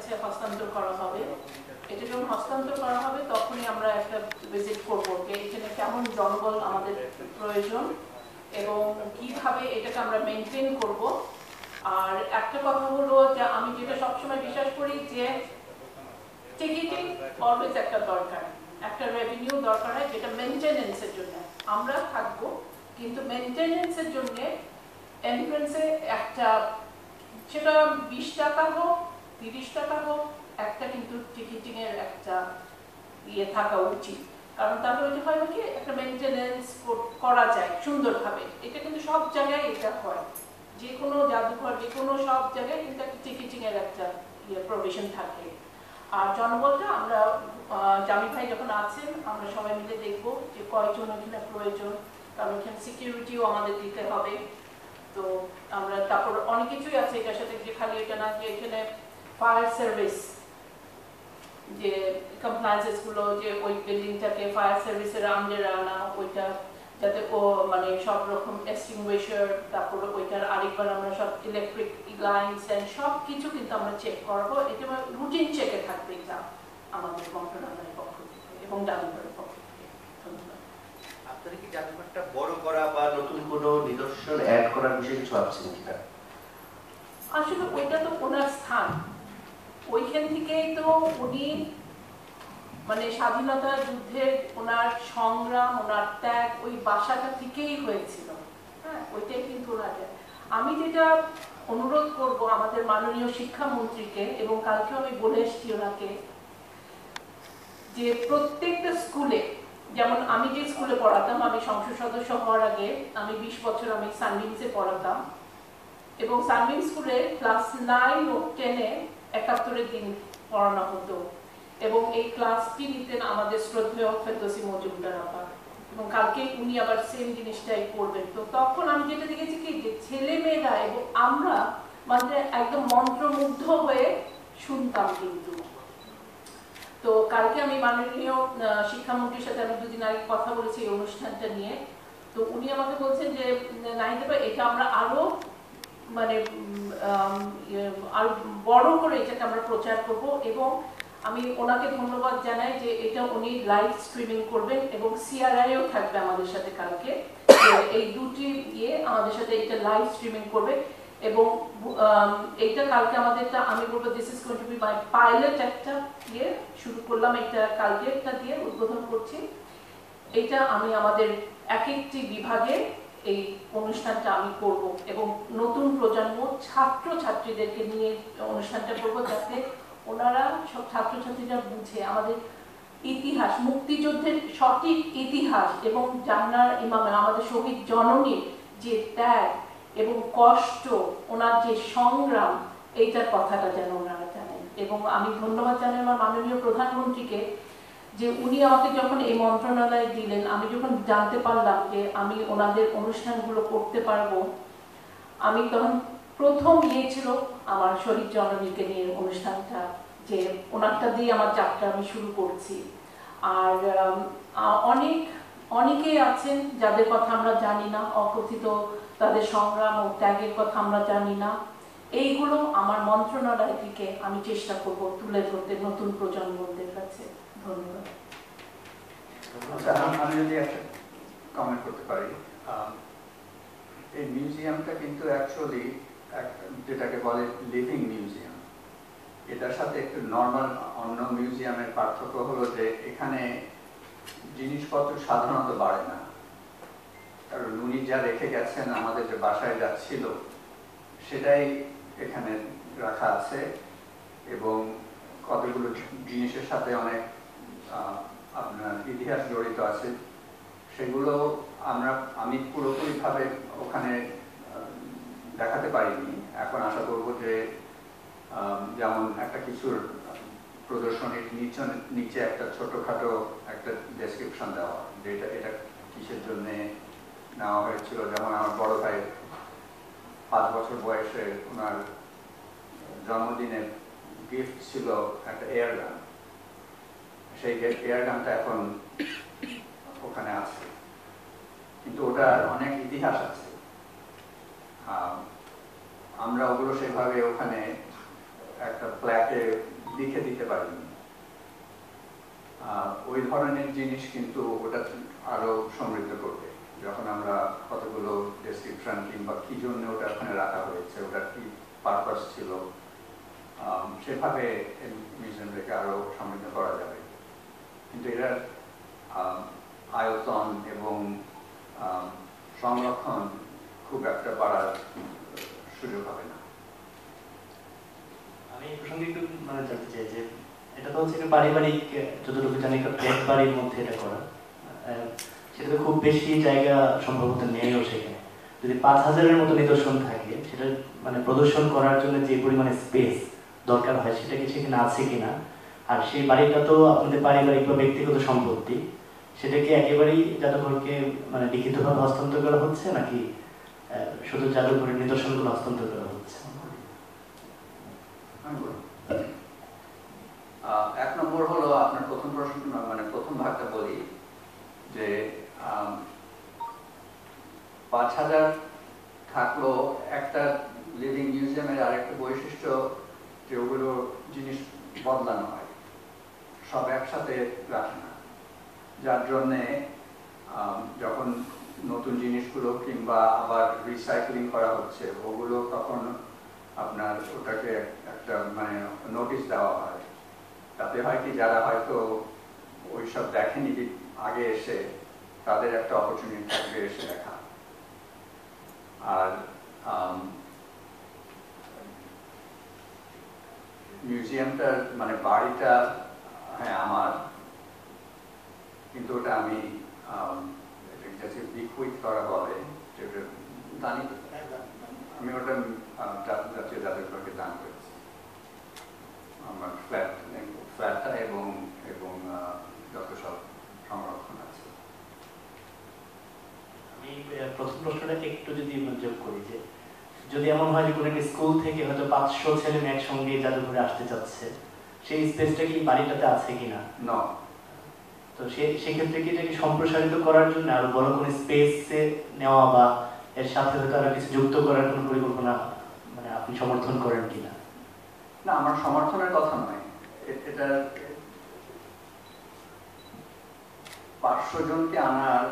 কাছে হস্তান্তর করা হবে। এটা যখন হস্তান্তর করা হবে তখনই আমরা একটা ভিজিট করব যে এখানে কেমন জনবল আমাদের প্রয়োজন এবং কিভাবে এটাকে আমরা মেনটেন করব। আর একটা কথা হলো যে আমি যেটা সবসময় বিশ্বাস করি যে টিকিটিং অলওয়েজ একটা দরকার, একটা রেভিনিউ দরকার হয় যেটা মেনটেনেন্সের জন্য। আমরা থাকবো কিন্তু মেনটেনেন্সের জন্য এন্ট্রান্সে একটা, সেটা 20 টাকা হোক 30 টাকা হোক, একটা কিন্তু টিকিটিং এর একটা ইয়ে থাকা উচিত। কারণ তাহলে ওইটা হয় কি একটা মেনটেনেন্স করা যায় সুন্দরভাবে। এটা কিন্তু সব জায়গায় এটা হয়, যে কোনো জাদুঘর যে কোনো সব জায়গায় কিন্তু একটা টিকিটিং এর একটা ইয়ে প্রভিশন থাকে। আর জনবলটা আমরা জামি ভাই যখন আছেন আমরা সবাই মিলে দেখবো যে কয়জন ওখানে প্রয়োজন, কারণ এখানে সিকিউরিটিও আমাদের দিতে হবে। তো আমরা তারপর অনেক কিছুই আছে এটার সাথে, যে খালি এটা না যে এখানে ফায়ার সার্ভিস যে কমপ্লায়েন্সেস গুলো, যে ওই বিল্ডিংটাকে ফায়ার সার্ভিসের আন্ডারে আনা, ওইটা যাতে ও মানে সব রকম এক্সটিংগুইশার, তারপর ওইটার আরেকবার আমরা সব ইলেকট্রিক লাইনস এন্ড সব কিছু কিন্তু আমরা চেক করবো। এটা রুটিন চেকে থাকবে এটা আমাদের মন্ত্রণালয়ের পক্ষ থেকে এবং জাদুঘরের পক্ষ থেকে। ধন্যবাদ। আপনারা কি জাদুঘরটা বড় করা বা নতুন কোনো নিদর্শন অ্যাড করার বিষয়ে কিছু ভাবছেন কিনা? আসলে ওইটা তো ওনার স্থান, ওইখান থেকেই তো উনি মানে স্বাধীনতা যুদ্ধের ওনার সংগ্রাম, ওনার ত্যাগ ওই বাসাটা থেকেই হয়েছিল। হ্যাঁ, ওইটাই কিন্তু ওনার। আমি যেটা অনুরোধ করব আমাদের মাননীয় শিক্ষামন্ত্রীকে, এবং কালকে আমি বলে এসেছি ওনাকে, যে প্রত্যেকটা স্কুলে, যেমন আমি যে স্কুলে পড়াতাম, আমি সংসদ সদস্য হওয়ার আগে আমি 20 বছর আমি সানবিমসে পড়াতাম, এবং সানবিম স্কুলে ক্লাস 9 ও 10-এ 71-এর দিন পড়ানো হতো, এবং এই ক্লাসটি নিতেন আমাদের শ্রদ্ধেয় ফেরদৌসী মজুমদার আপা, এবং কালকে উনি আবার সেম জিনিসটাই করবেন। তো তখন আমি যেটা দেখেছি কি যে ছেলে মেয়েরা এবং আমরা মানে একদম মন্ত্রমুগ্ধ হয়ে শুনতাম কিন্তু। তো কালকে আমি মাননীয় শিক্ষামন্ত্রীর সাথে আমি 2 দিন আগে কথা বলেছি এই অনুষ্ঠানটা নিয়ে। তো উনি আমাকে বলছেন যে নাহিদা এটা আমরা আরো মানে আর বড় করে এটাকে আমরা প্রচার করব, এবং আমি ওনাকে ধন্যবাদ জানাই যে এটা উনি লাইভ স্ট্রিমিং করবেন, এবং সিআরআইও থাকবে আমাদের সাথে কালকে। এই দুটি আমাদের সাথে এটা লাইভ স্ট্রিমিং করবে, এবং এইটা কালকে আমাদেরটা আমি বলবো this is going to B my pilot একটা দিয়ে শুরু করলাম, এটা কালকে একটা দিয়ে উদ্বোধন করছি। এটা আমি আমাদের এক একটি বিভাগে এই অনুষ্ঠানটা আমি করব, এবং নতুন প্রজন্ম ছাত্র ছাত্রীদেরকে নিয়ে অনুষ্ঠানটা করব, যাতে ওনারা সব ছাত্রছাত্রীরা বুঝে আমাদের ইতিহাস, মুক্তিযুদ্ধের সঠিক ইতিহাস, এবং জাহানারা ইমাম আমাদের শহীদ জননীর যে ত্যাগ এবং কষ্ট, ওনার যে সংগ্রাম, এইটার কথাটা যেন ওনারা জানেন। এবং আমি ধন্যবাদ জানাই আমার মাননীয় প্রধানমন্ত্রীকে যে উনি আমাকে যখন এই মন্ত্রণালয় দিলেন, আমি যখন জানতে পারলাম যে আমি ওনাদের অনুষ্ঠানগুলো করতে পারবো, আমি তখন প্রথম ছিল আমার শহীদ জননীকে নিয়ে অনুষ্ঠানটা, যে ওনারটা দিয়ে আমার যাত্রা আমি শুরু করছি। আর অনেকে আছেন যাদের কথা আমরা জানি না, অকথিত তাদের সংগ্রাম ও ত্যাগের কথা আমরা জানি না। এইগুলো আমার মন্ত্রণালয় থেকে আমি চেষ্টা করব তুলে ধরতে নতুন প্রজন্মদের কাছে। ধন্যবাদ। আমি যদি একটা কমেন্ট করতে পারি, এই মিউজিয়ামটা কিন্তু অ্যাকচুয়ালি যেটাকে বলে লিভিং মিউজিয়াম। এটার সাথে একটু নর্মাল অন্য মিউজিয়ামের পার্থক্য হলো যে এখানে জিনিসপত্র সাধারণত বাড়ে না, কারণ উনি যা রেখে গেছেন আমাদের যে বাসায় যা ছিল সেটাই এখানে রাখা আছে, এবং কতগুলো জিনিসের সাথে অনেক আপনার ইতিহাস জড়িত আছে। সেগুলো আমি পুরোপুরিভাবে ওখানে দেখাতে পারিনি। এখন আশা করব যে যেমন একটা কিছুর প্রদর্শনীর নিচে একটা ছোটখাটো একটা ডেসক্রিপশন দেওয়া, যে এটা কিসের জন্য নেওয়া হয়েছিল। যেমন আমার বড় ভাই 5 বছর বয়সে ওনার জন্মদিনের গিফট ছিল একটা এয়ার গান, সেই এয়ার গানটা এখন ওখানে আছে, কিন্তু ওটার অনেক ইতিহাস আছে। আমরা ওগুলো সেভাবে ওখানে একটা প্ল্যাকে লিখে দিতে পারিনি। ওই ধরনের জিনিস কিন্তু ওটা আরো সমৃদ্ধ করবে যখন আমরা কতগুলো ডেসক্রিপশন কিংবা কি জন্য ওটা ওখানে রাখা হয়েছে, ওটার কি পারপাস ছিল, সেভাবে মিউজিয়ামটাকে আরো সমৃদ্ধ করা যাবে। কিন্তু এটার আয়তন এবং সংরক্ষণ খুব একটা বাড়ার সুযোগ হবে না। আমি এই প্রসঙ্গে একটু জানতে চাই যে এটা তো হচ্ছে পারিবারিক, যতটুকু জানি এক বাড়ির মধ্যে এটা করা, সেটা তো খুব বেশি জায়গা সম্ভবত নেইও সেখানে। যদি 5000-এর মতো নিদর্শন থাকে, সেটা প্রদর্শন করার জন্য যে পরিমাণে স্পেস দরকার হয় সেটা কি সেখানে আছে কিনা, আর সেই বাড়িটা তো আপনাদের পারিবারিক বা ব্যক্তিগত সম্পত্তি, সেটা কি একেবারেই জাদুঘরকে লিখিতভাবে হস্তান্তর করা হচ্ছে নাকি শুধু জাদুঘরের নিদর্শনগুলো হস্তান্তর করা হচ্ছে? এক নম্বর হলো আপনার প্রথম প্রশ্ন, প্রথম ভাগটা বলি যে 5000 থাকলো। একটা লিভিং মিউজিয়ামের আরেকটা বৈশিষ্ট্য যে ওগুলো জিনিস বদলানো হয়, সব একসাথে রাখে না, যার জন্যে যখন নতুন জিনিসগুলো কিংবা আবার রিসাইক্লিং করা হচ্ছে ওগুলো তখন আপনার ওটাকে একটা নোটিশ দেওয়া হয়। তাতে হয় কি, যারা হয়তো ওইসব দেখেনি আগে এসে, তাদের একটা অপরচুনিটি থাকবে এসে দেখা। আর মিউজিয়ামটার বাড়িটা হ্যাঁ আমার, কিন্তু ওটা আমি বিকুইট করা বলে, যেটা দানি, আমি ওটা জাতীয় জাদুঘরকে দান করেছি, আমার ফ্ল্যাটটা এবং যত সব সংরক্ষণ আছে। আমি প্রথম প্রশ্নটাকে একটু যদি যোগ করি, যে যদি এমন হয় যে কোনো একটা স্কুল থেকে হয়তো 500 ছেলে মেয়ে একসঙ্গে জাদুঘরে আসতে চাচ্ছে, সেই স্পেসটা কি বাড়িটাতে আছে কিনা? না। তো সেক্ষেত্রে কি এটাকে সম্প্রসারিত করার জন্য আরো বড় কোনো স্পেসে নেওয়া বা এর সাথে হয়তো আরো কিছু যুক্ত করার কোনো পরিকল্পনা আপনি সমর্থন করেন কিনা? না, আমার সমর্থনের কথা নয়, এটা 500 জনকে আনার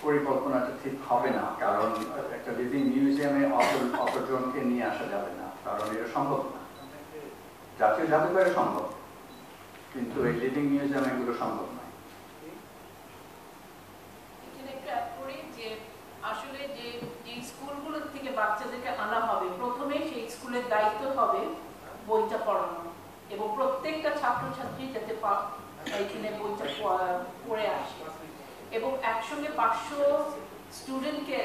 পরিকল্পনাটা ঠিক হবে না, কারণ একটা লিভিং মিউজিয়ামে অতজনকে নিয়ে আসা যাবে না, কারণ এটা সম্ভব না। জাতীয় জাদুঘরে সম্ভব, কিন্তু এই লিভিং মিউজিয়ামে এগুলো সম্ভব নয়। এখানে একটু অ্যাড করি যে আসলে যে স্কুলগুলো থেকে বাচ্চাদেরকে আনা হবে, প্রথমে সেই স্কুলের দায়িত্ব হবে বইটা পড়ানো, এবং প্রত্যেকটা ছাত্রছাত্রী যাতে এখানে বইটা পড়ে আসে, এবং একসঙ্গে 500 স্টুডেন্টকে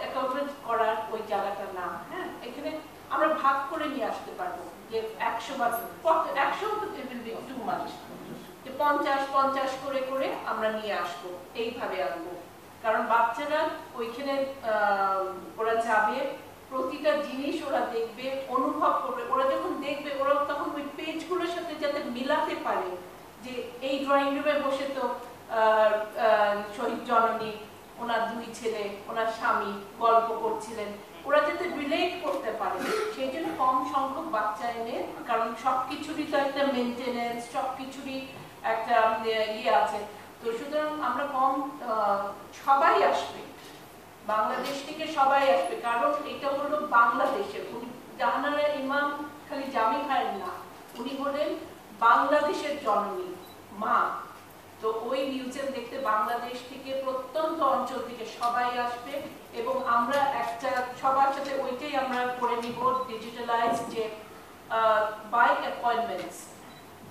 অ্যাকাউন্টেন্ট করার ওই জায়গাটা না। হ্যাঁ, এখানে আমরা ভাগ করে নিয়ে আসতে পারবো, যে 100 বা 100 টু মাচ, যে 50 করে করে আমরা নিয়ে আসবো, এইভাবে আনবো। কারণ বাচ্চারা ওইখানে ওরা যাবে, প্রতিটা জিনিস ওরা দেখবে, অনুভব করবে। ওরা যখন দেখবে, ওরা তখন ওই পেজগুলোর সাথে যাতে মিলাতে পারে, যে এই ড্রয়িং রুমে বসে তো শহীদ জননী, ওনার 2 ছেলে, ওনার স্বামী গল্প করছিলেন, ওরা যাতে রিলেট করতে পারে, সেই জন্য কম সংখ্যক বাচ্চা এনে, কারণ সবকিছুরই তো একটা মেনটেনেন্স, সবকিছুরই একটা ইয়ে আছে। তো সুতরাং আমরা সবাই আসবে, বাংলাদেশ থেকে সবাই আসবে, কারণ এটা হলো বাংলাদেশের। উনি জাহানারা ইমাম খালি জামি ভাইয়ের না, উনি হলেন বাংলাদেশের জননী মা। তো ওই মিউজিয়াম দেখতে বাংলাদেশ থেকে, প্রত্যন্ত অঞ্চল থেকে সবাই আসবে, এবং আমরা একটা সবার সাথে ওইটাই আমরা করে নিব ডিজিটালাইজ, যে বাই অ্যাপয়েন্টমেন্টস,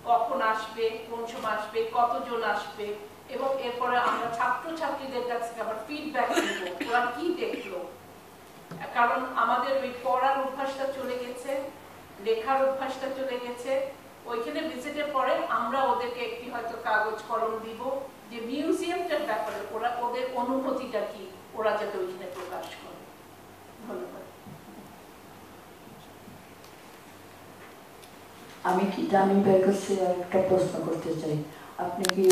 কখন আসবে, কোন সময় আসবে, কতজন আসবে, এবং এরপরে আমরা ছাত্রছাত্রীদের কাছ থেকে আবার ফিডব্যাক নিব, ওরা কি দেখলো। কারণ আমাদের ওই পড়ার অভ্যাসটা চলে গেছে, লেখার অভ্যাসটা চলে গেছে। ওইখানে ভিজিটের পরে আমরা ওদেরকে একটি হয়তো কাগজ কলম দিব, যে মিউজিয়ামটার ব্যাপারে ওরা ওদের অনুভূতিটা কি, ওরা যাতে ওইখানে প্রকাশ করে। ধন্যবাদ। আমি কি জানি ভাইয়ের কাছে একটা প্রশ্ন করতে চাই, আপনি কি